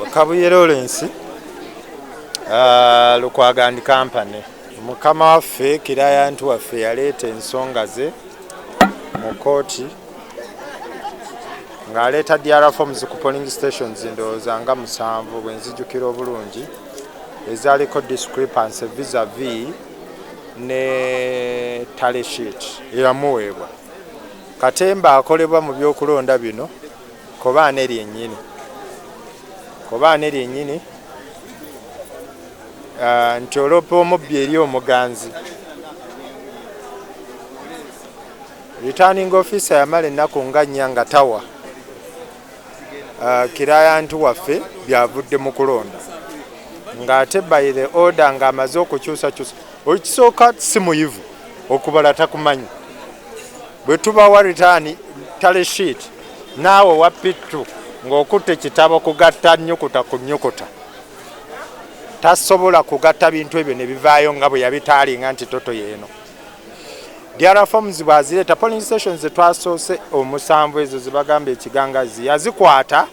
Kabuye Lawrence Lukwaga and Company. Mukama waffe client waffe yaleeta ensonga ze mu kooti ng'aleeta DR forms ku polling stations ndowooza nga 7 bwe nzijukira obulungi ezaaliko discrepancy vis-a-vis ne tally sheet eyamuweebwa. Katemba akolebwa mu byokulonda bino Kobaane lyennyini nti oloopa omubbi eri omuganzi. Returning officer yamala ennaku nga 4 nga tawa client waffe byavudde mu kulonda ng'ate by the order ng'amaze okukyusakyusa. Ekisooka si muyivu okubala takumanyi. Bwe tubawa return tally sheet naawe wappitu ng'okutte ekitabo kugatta nnyukuta ku nnyukuta tasobola kugatta bintu ebyo ne bivaayo nga bwe yabitaalinga nti toto yeeno. DR forms bwazireeta polling stations zetwasoose omusanvu ezo zibagamba ekigangazi yazikwata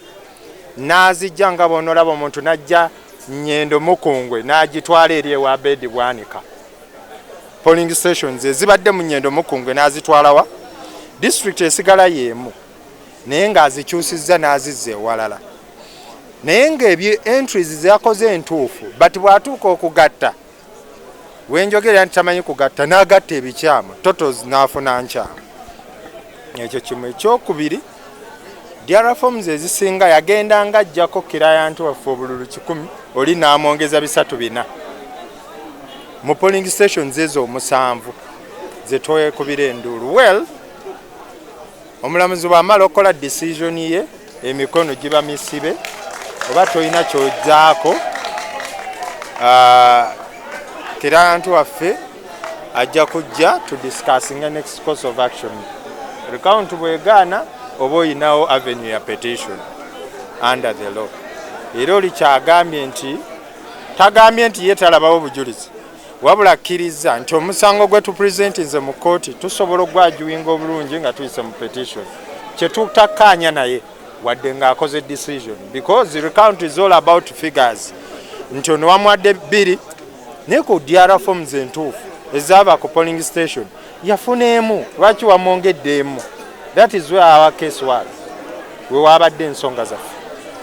n'azijja nga bw'onoolaba omuntu n'ajja Nnyendo Mukungwe n'agitwala eri ewa Bedi Bwanika. Polling stations ezibadde mu Nnyendo Mukungwe n'azitwala wa district esigala y'emu naye ng'azikyusizza n'azizza ewalala. Naye ng'ebyo entries zakoze entuufu but bw'atuuka okugatta wenjogera nti tamanyi kugatta n'agatta ebikyamu totals n'afuna nkyamu. Ekyo kimu. Ekyokubiri DR forms ezisinga yagendanga ajjako client waffe obululu 100 oli n'amwongeza 3-4 mu polling stations ezo 7 zetwekubira enduulu. Well, omulamuzi bw'amala okukola decision ye emikono giba misibe oba toyina ky'ojjaako client waffe ajja kujja to discussing the next course of action. Recount bwegaana oba oyinawo avenue ya petition under the law. Era oli kyagambye nti tagambye nti ye talabawo bujulizi wabula akkiriza nti omusango gwe tupresentinze mu kooti tusobola ogwajuwinga obulungi nga tuyise mu petition kye tutakkaanya naye wadde ng'akoze decision because the recount is all about figures nti ono wamwadde 2 naye ku DR forms entuufu ezaaba ku polling station yafuna emu lwaki wamwongedde emu. That is where our case was. We wabadde ensonga zaffe.